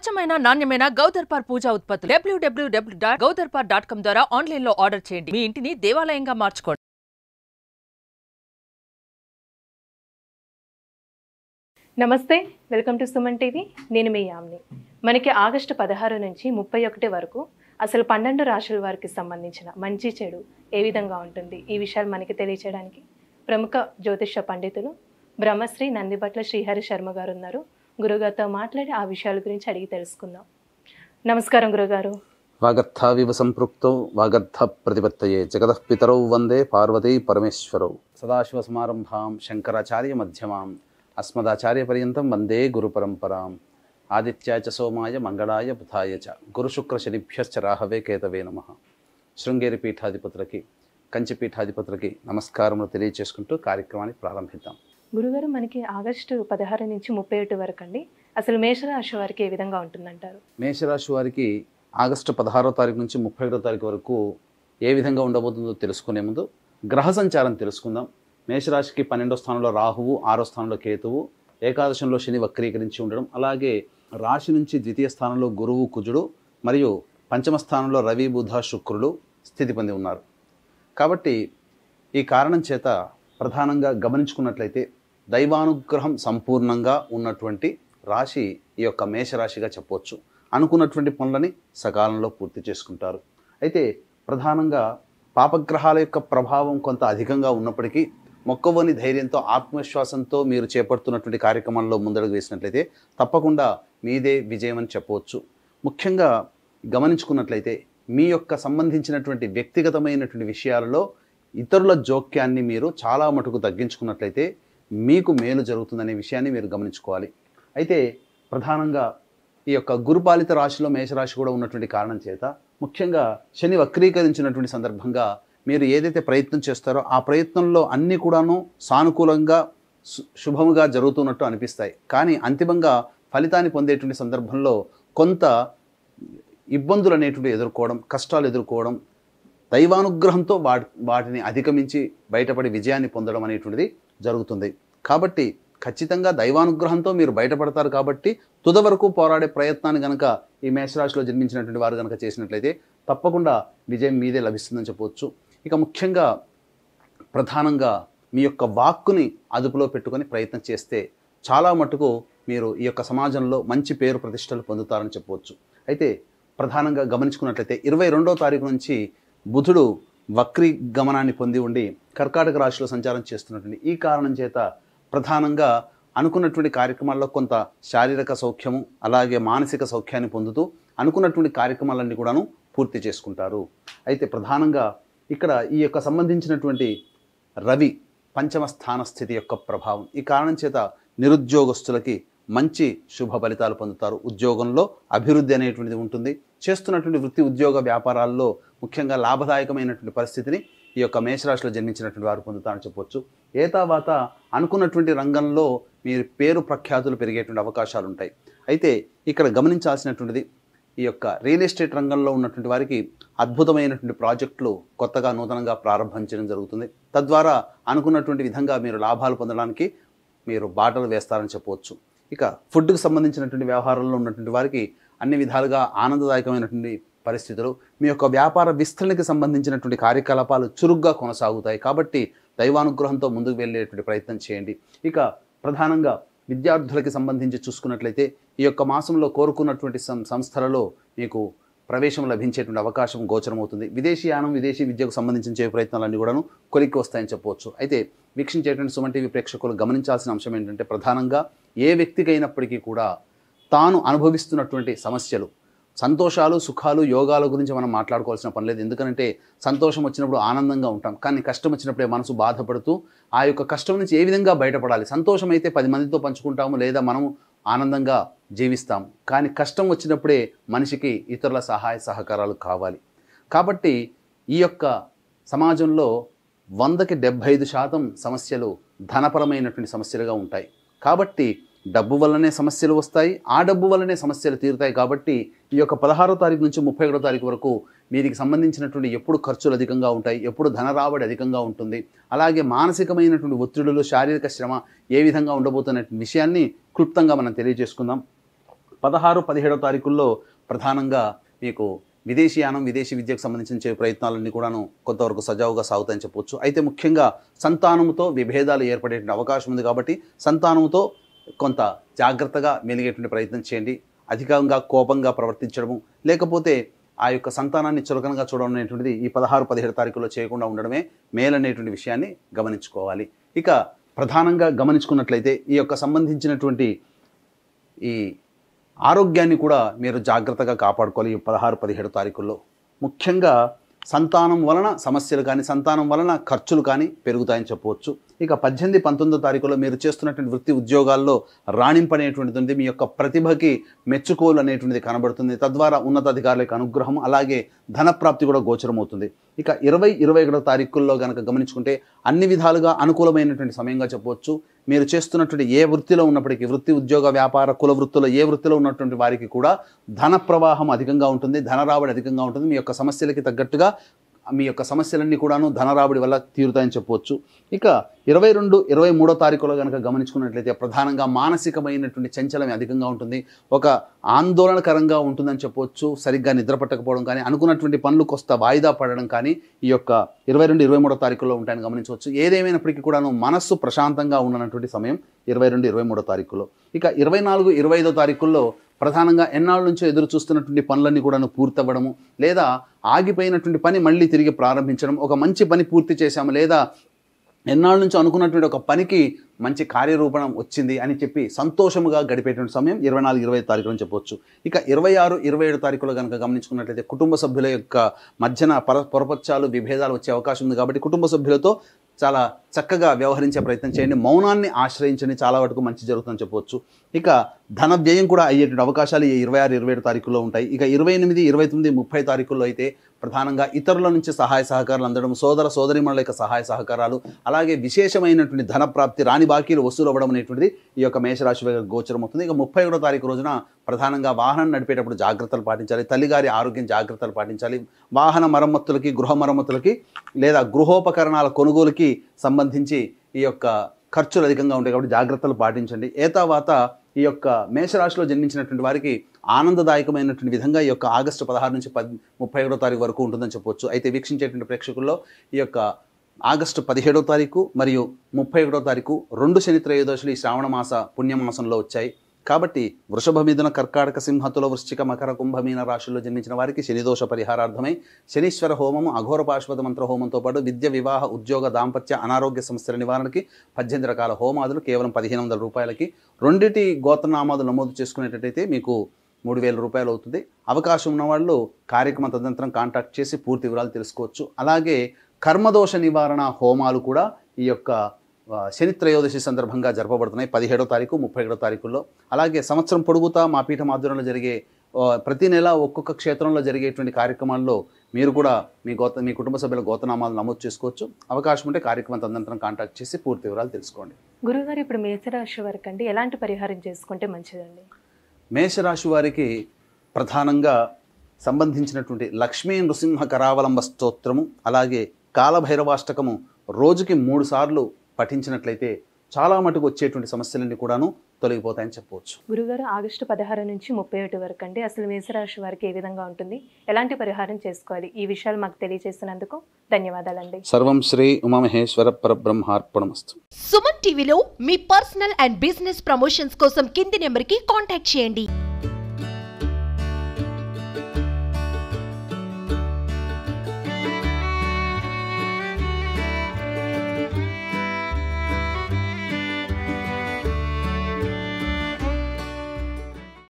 స్వచ్ఛమైన నాణ్యమైన గౌదర్పార్ పూజా ఉత్పత్తులు www.gaudarpar.com ద్వారా ఆన్లైన్ లో ఆర్డర్ చేయండి. మీ ఇంటిని దేవాలయంగా మార్చుకోండి. నమస్తే, వెల్కమ్ టు సుమన్ టీవీ. నేను మీ యామ్ని. మనకి ఆగస్టు 16 నుంచి 31 వరకు అసలు 12 రాశుల వారికి సంబంధించిన మంచి చెడు ఏ విధంగా ఉంటుంది, ఈ విషయాలు మనకి తెలియచేయడానికి ప్రముఖ జ్యోతిష పండితులు బ్రహ్మశ్రీ నందిబట్ల శ్రీహరి శర్మ గారు ఉన్నారు. గురుగారితో మాట్లాడి ఆ విషయాల గురించి అడిగి తెలుసుకుందాం. నమస్కారం గురుగారు. వాగర్థావివ సంపృక్తౌ వాగర్థ ప్రతిపత్తయే జగతః పితరౌ వందే పార్వతీ పరమేశ్వరౌ. సదాశివ సమారంభాం శంకరాచార్య మధ్యమాం అస్మదాచార్య పర్యంతం వందే గురు పరంపరాం. ఆదిత్యాయ చ సోమాయ మంగళాయ బుధాయ చ గురుశుక్ర శనిభ్యశ్చ రాహవే కేతవే నమః. శృంగేరి పీఠాధిపతులకి, కంచి పీఠాధిపతులకి నమస్కారములు తెలియచేసుకుంటూ కార్యక్రమాన్ని ప్రారంభిద్దాం. గురుగారు, మనకి ఆగస్టు 16 నుంచి 31 వరకు అండి అసలు మేషరాశి వారికి ఏ విధంగా ఉంటుందంటారు? మేషరాశి వారికి ఆగస్టు 16వ తారీఖు నుంచి 31వ తారీఖు వరకు ఏ విధంగా ఉండబోతుందో తెలుసుకునే ముందు గ్రహ సంచారం తెలుసుకుందాం. మేషరాశికి 12వ స్థానంలో రాహువు, 6వ స్థానంలో కేతువు, ఏకాదశంలో శని వక్రీకరించి ఉండడం, అలాగే రాశి నుంచి ద్వితీయ స్థానంలో గురువు కుజుడు మరియు పంచమ స్థానంలో రవి బుధ శుక్రుడు స్థితి పొంది ఉన్నారు. కాబట్టి ఈ కారణం చేత ప్రధానంగా గమనించుకున్నట్లయితే దైవానుగ్రహం సంపూర్ణంగా ఉన్నటువంటి రాశి ఈ యొక్క మేషరాశిగా చెప్పవచ్చు. అనుకున్నటువంటి పనులని సకాలంలో పూర్తి చేసుకుంటారు. అయితే ప్రధానంగా పాపగ్రహాల యొక్క ప్రభావం కొంత అధికంగా ఉన్నప్పటికీ మొక్కవని ధైర్యంతో, ఆత్మవిశ్వాసంతో మీరు చేపడుతున్నటువంటి కార్యక్రమాల్లో ముందడుగు వేసినట్లయితే తప్పకుండా మీదే విజయం అని చెప్పవచ్చు. ముఖ్యంగా గమనించుకున్నట్లయితే మీ యొక్క సంబంధించినటువంటి వ్యక్తిగతమైనటువంటి విషయాలలో ఇతరుల జోక్యాన్ని మీరు చాలా మటుకు తగ్గించుకున్నట్లయితే మీకు మేలు జరుగుతుందనే విషయాన్ని మీరు గమనించుకోవాలి. అయితే ప్రధానంగా ఈ యొక్క గురుపాలిత రాశిలో మేషరాశి కూడా ఉన్నటువంటి కారణం చేత ముఖ్యంగా శని వక్రీకరించినటువంటి సందర్భంగా మీరు ఏదైతే ప్రయత్నం చేస్తారో ఆ ప్రయత్నంలో అన్నీ కూడాను సానుకూలంగా శుభముగా జరుగుతున్నట్టు అనిపిస్తాయి. కానీ అంతిమంగా ఫలితాన్ని పొందేటువంటి సందర్భంలో కొంత ఇబ్బందులు అనేటువంటి ఎదుర్కోవడం, కష్టాలు ఎదుర్కోవడం, దైవానుగ్రహంతో వాటిని అధిగమించి బయటపడి విజయాన్ని పొందడం అనేటువంటిది జరుగుతుంది. కాబట్టి ఖచ్చితంగా దైవానుగ్రహంతో మీరు బయటపడతారు. కాబట్టి తుద వరకు పోరాడే ప్రయత్నాన్ని కనుక ఈ మేషరాశిలో జన్మించినటువంటి వారు కనుక చేసినట్లయితే తప్పకుండా విజయం మీదే లభిస్తుందని చెప్పవచ్చు. ఇక ముఖ్యంగా ప్రధానంగా మీ యొక్క వాక్కుని అదుపులో పెట్టుకొని ప్రయత్నం చేస్తే చాలా మటుకు మీరు ఈ యొక్క సమాజంలో మంచి పేరు ప్రతిష్టలు పొందుతారని చెప్పవచ్చు. అయితే ప్రధానంగా గమనించుకున్నట్లయితే 22వ తారీఖు నుంచి బుధుడు వక్రీ గమనాన్ని పొంది ఉండి కర్కాటక రాశిలో సంచారం చేస్తున్నటువంటి ఈ కారణం చేత ప్రధానంగా అనుకున్నటువంటి కార్యక్రమాల్లో కొంత శారీరక సౌఖ్యము, అలాగే మానసిక సౌఖ్యాన్ని పొందుతూ అనుకున్నటువంటి కార్యక్రమాలన్నీ కూడాను పూర్తి చేసుకుంటారు. అయితే ప్రధానంగా ఇక్కడ ఈ యొక్క సంబంధించినటువంటి రవి పంచమ స్థాన స్థితి యొక్క ప్రభావం ఈ కారణం చేత నిరుద్యోగస్తులకి మంచి శుభ ఫలితాలు పొందుతారు. ఉద్యోగంలో అభివృద్ధి అనేటువంటిది ఉంటుంది. చేస్తున్నటువంటి వృత్తి ఉద్యోగ వ్యాపారాల్లో ముఖ్యంగా లాభదాయకమైనటువంటి పరిస్థితిని ఈ యొక్క మేషరాశిలో జన్మించినటువంటి వారు పొందుతారని చెప్పవచ్చు. ఏతావాత అనుకున్నటువంటి రంగంలో మీరు పేరు ప్రఖ్యాతులు పెరిగేటువంటి అవకాశాలు ఉంటాయి. అయితే ఇక్కడ గమనించాల్సినటువంటిది ఈ యొక్క రియల్ ఎస్టేట్ రంగంలో ఉన్నటువంటి వారికి అద్భుతమైనటువంటి ప్రాజెక్టులు కొత్తగా నూతనంగా ప్రారంభించడం జరుగుతుంది. తద్వారా అనుకున్నటువంటి విధంగా మీరు లాభాలు పొందడానికి మీరు బాటలు వేస్తారని చెప్పవచ్చు. ఇక ఫుడ్కి సంబంధించినటువంటి వ్యవహారంలో ఉన్నటువంటి వారికి అన్ని విధాలుగా ఆనందదాయకమైనటువంటి పరిస్థితులు, మీ యొక్క వ్యాపార విస్తరణకి సంబంధించినటువంటి కార్యకలాపాలు చురుగ్గా కొనసాగుతాయి. కాబట్టి దైవానుగ్రహంతో ముందుకు వెళ్ళేటువంటి ప్రయత్నం చేయండి. ఇక ప్రధానంగా విద్యార్థులకి సంబంధించి చూసుకున్నట్లయితే ఈ యొక్క మాసంలో కోరుకున్నటువంటి సంస్థలలో మీకు ప్రవేశం లభించేటువంటి అవకాశం గోచరమవుతుంది. విదేశీయానం, విదేశీ విద్యకు సంబంధించిన ప్రయత్నాలన్నీ కూడాను కొలిక్కి వస్తాయని చెప్పవచ్చు. అయితే వీక్షించేటువంటి సుమన్ టీవీ ప్రేక్షకులు గమనించాల్సిన అంశం ఏంటంటే ప్రధానంగా ఏ వ్యక్తికైనప్పటికీ కూడా తాను అనుభవిస్తున్నటువంటి సమస్యలు, సంతోషాలు, సుఖాలు, యోగాల గురించి మనం మాట్లాడుకోవాల్సిన పని లేదు. ఎందుకంటే సంతోషం వచ్చినప్పుడు ఆనందంగా ఉంటాం, కానీ కష్టం వచ్చినప్పుడే మనసు బాధపడుతూ ఆ యొక్క కష్టం నుంచి ఏ విధంగా బయటపడాలి. సంతోషం అయితే 10 మందితో పంచుకుంటాము, లేదా మనము ఆనందంగా జీవిస్తాము. కానీ కష్టం వచ్చినప్పుడే మనిషికి ఇతరుల సహాయ సహకారాలు కావాలి. కాబట్టి ఈ యొక్క సమాజంలో 100కి 75% సమస్యలు ధనపరమైనటువంటి సమస్యలుగా ఉంటాయి. కాబట్టి డబ్బు వల్లనే సమస్యలు వస్తాయి, ఆ డబ్బు వల్లనే సమస్యలు తీరుతాయి. కాబట్టి ఈ యొక్క 16వ తారీఖు నుంచి 31వ తారీఖు వరకు వీరికి సంబంధించినటువంటి ఎప్పుడు ఖర్చులు అధికంగా ఉంటాయి, ఎప్పుడు ధన రాబడి అధికంగా ఉంటుంది, అలాగే మానసికమైనటువంటి ఒత్తిడులు, శారీరక శ్రమ ఏ విధంగా ఉండబోతున్న విషయాన్ని క్లుప్తంగా మనం తెలియజేసుకుందాం. 16, 17వ తారీఖుల్లో ప్రధానంగా మీకు విదేశీయానం, విదేశీ విద్యకు సంబంధించిన ప్రయత్నాలన్నీ కూడాను కొంతవరకు సజావుగా సాగుతాయని చెప్పవచ్చు. అయితే ముఖ్యంగా సంతానంతో విభేదాలు ఏర్పడేటువంటి అవకాశం ఉంది కాబట్టి సంతానంతో కొంత జాగ్రత్తగా మెలిగేటువంటి ప్రయత్నం చేయండి. అధికంగా కోపంగా ప్రవర్తించడము, లేకపోతే ఆ యొక్క సంతానాన్ని చులకనగా చూడడం అనేటువంటిది ఈ 16, 17 తారీఖుల్లో చేయకుండా ఉండడమే మేలనేటువంటి విషయాన్ని గమనించుకోవాలి. ఇక ప్రధానంగా గమనించుకున్నట్లయితే ఈ యొక్క సంబంధించినటువంటి ఈ ఆరోగ్యాన్ని కూడా మీరు జాగ్రత్తగా కాపాడుకోవాలి. ఈ 16, 17 తారీఖుల్లో ముఖ్యంగా సంతానం వలన సమస్యలు కానీ సంతానం వలన ఖర్చులు కానీ పెరుగుతాయని చెప్పవచ్చు. ఇక 18, 19వ తారీఖులో మీరు చేస్తున్నటువంటి వృత్తి ఉద్యోగాల్లో రాణింపనేటువంటిది ఉంది. మీ యొక్క ప్రతిభకి మెచ్చుకోలు అనేటువంటిది కనబడుతుంది. తద్వారా ఉన్నతాధికారులకు అనుగ్రహం, అలాగే ధనప్రాప్తి కూడా గోచరమవుతుంది. ఇక 20, 21వ తారీఖుల్లో కనుక గమనించుకుంటే అన్ని విధాలుగా అనుకూలమైనటువంటి సమయంగా చెప్పవచ్చు. మీరు చేస్తున్నటువంటి ఏ వృత్తిలో ఉన్నప్పటికీ, వృత్తి, ఉద్యోగ, వ్యాపార, కుల వృత్తుల్లో ఏ వృత్తిలో ఉన్నటువంటి వారికి కూడా ధన ప్రవాహం అధికంగా ఉంటుంది, ధన రాబడి అధికంగా ఉంటుంది. మీ యొక్క సమస్యలకి తగ్గట్టుగా మీ యొక్క సమస్యలన్నీ కూడాను ధనరాబడి వల్ల తీరుతాయని చెప్పవచ్చు. ఇక 22, 23వ తారీఖులో కనుక గమనించుకున్నట్లయితే ప్రధానంగా మానసికమైనటువంటి చంచలం అధికంగా ఉంటుంది. ఒక ఆందోళనకరంగా ఉంటుందని చెప్పవచ్చు. సరిగ్గా నిద్ర పట్టకపోవడం కానీ, అనుకున్నటువంటి పనులు కొస్త వాయిదా పడడం కానీ ఈ యొక్క 22, 23వ తారీఖుల్లో ఉంటాయని గమనించవచ్చు. ఏదేమైనప్పటికీ కూడాను మనస్సు ప్రశాంతంగా ఉండనటువంటి సమయం 22, 23వ తారీఖులో. ఇక 24, 25వ తారీఖుల్లో ప్రధానంగా ఎన్నాళ్ళ నుంచో ఎదురు చూస్తున్నటువంటి పనులన్నీ కూడాను పూర్తవ్వడము, లేదా ఆగిపోయినటువంటి పని మళ్ళీ తిరిగి ప్రారంభించడం, ఒక మంచి పని పూర్తి చేశాము, లేదా ఎన్నాళ్ళ నుంచో అనుకున్నటువంటి ఒక పనికి మంచి కార్యరూపణం వచ్చింది అని చెప్పి సంతోషముగా గడిపేటువంటి సమయం 24, 25 తారీఖులని చెప్పవచ్చు. ఇక 26, 27 తారీఖులో కనుక గమనించుకున్నట్లయితే కుటుంబ సభ్యుల యొక్క మధ్యన పొరపక్షాలు, విభేదాలు వచ్చే అవకాశం ఉంది కాబట్టి కుటుంబ సభ్యులతో చాలా చక్కగా వ్యవహరించే ప్రయత్నం చేయండి. మౌనాన్ని ఆశ్రయించండి, చాలా వరకు మంచి జరుగుతుందని చెప్పవచ్చు. ఇక ధన వ్యయం కూడా అయ్యేటువంటి అవకాశాలు ఈ 26, 27 తారీఖుల్లో ఉంటాయి. ఇక 28, 29, 30 తారీఖుల్లో అయితే ప్రధానంగా ఇతరుల నుంచి సహాయ సహకారాలు అందడం, సోదర సోదరీమణుల యొక్క సహాయ సహకారాలు, అలాగే విశేషమైనటువంటి ధన ప్రాప్తి, రాని బాకీలు వసూలు అవ్వడం అనేటువంటిది ఈ యొక్క మేషరాశి వారికి గోచరమవుతుంది. ఇక 31వ తారీఖు రోజున ప్రధానంగా వాహనం నడిపేటప్పుడు జాగ్రత్తలు పాటించాలి, తల్లిగారి ఆరోగ్యం జాగ్రత్తలు పాటించాలి. వాహన మరమ్మతులకి, గృహ మరమ్మతులకి లేదా గృహోపకరణాల కొనుగోలుకి సంబంధించి ఈ యొక్క ఖర్చులు అధికంగా ఉంటాయి కాబట్టి జాగ్రత్తలు పాటించండి. ఏతావాత ఈ యొక్క మేషరాశిలో జన్మించినటువంటి వారికి ఆనందదాయకమైనటువంటి విధంగా ఈ యొక్క ఆగస్టు 16 నుంచి 31వ తారీఖు వరకు ఉంటుందని చెప్పవచ్చు. అయితే వీక్షించేటువంటి ప్రేక్షకుల్లో ఈ యొక్క ఆగస్టు 17వ తారీఖు మరియు 31వ తారీఖు 2 శని త్రయోదశులు ఈ శ్రావణ మాస పుణ్యమాసంలో వచ్చాయి. కాబట్టి వృషభ, మిథున, కర్కాటక, సింహ, తుల, వృశ్చిక, మకర, కుంభ, మీన రాశుల్లో జన్మించిన వారికి శనిదోష పరిహారార్థమై శనీశ్వర హోమము, అఘోర పాశుపత మంత్ర హోమంతో పాటు విద్య, వివాహ, ఉద్యోగ, దాంపత్య, అనారోగ్య సమస్యల నివారణకి 18 రకాల హోమాదులు కేవలం 1500 రూపాయలకి. రెండిటి గోత్రనామాదులు నమోదు చేసుకునేటట్టయితే మీకు 3000 రూపాయలు అవుతుంది. అవకాశం ఉన్నవాళ్ళు కార్యక్రమ తదనంతరం కాంటాక్ట్ చేసి పూర్తి వివరాలు తెలుసుకోవచ్చు. అలాగే కర్మదోష నివారణ హోమాలు కూడా ఈ యొక్క శని త్రయోదశి సందర్భంగా జరపబడుతున్నాయి 17వ తారీఖు, 31వ తారీఖుల్లో. అలాగే సంవత్సరం పొడుగుతా మా పీఠం ఆధ్వర్యంలో జరిగే ప్రతి నెల ఒక్కొక్క క్షేత్రంలో జరిగేటువంటి కార్యక్రమాల్లో మీరు కూడా మీ కుటుంబ సభ్యుల గోత్రనామాలు నమోదు చేసుకోవచ్చు. అవకాశం ఉంటే కార్యక్రమం తదనంతరం కాంటాక్ట్ చేసి పూర్తి వివరాలు తెలుసుకోండి. గురుగారు, ఇప్పుడు మేషరాశి వారికి అండి ఎలాంటి పరిహారం చేసుకుంటే మంచిదండి? మేషరాశి వారికి ప్రధానంగా సంబంధించినటువంటి లక్ష్మీ నృసింహ కరావలంబ స్తోత్రము, అలాగే కాలభైరవాష్టకము రోజుకి 3 సార్లు పఠించినట్లయితే చాలా మటుకు వచ్చేటువంటి సమస్యలన్నీ కూడాను తొలగిపోతాయని చెప్పవచ్చు. గురుగారు, ఆగస్టు 16 నుంచి 31 వరకు అండి అసలు మేషరాశి వారికి ఏ విధంగా ఉంటుంది, ఎలాంటి పరిహారం చేసుకోవాలి, ఈ విషయాలు మాకు తెలియజేసినందుకు ధన్యవాదాలండి. సర్వం శ్రీ ఉమామహేశ్వర పరబ్రహ్మార్పణమస్తు. సుమన్ టీవీలో మీ పర్సనల్ అండ్ బిజినెస్ ప్రమోషన్స్ కోసం కింది నెంబర్కి కాంటాక్ట్ చేయండి.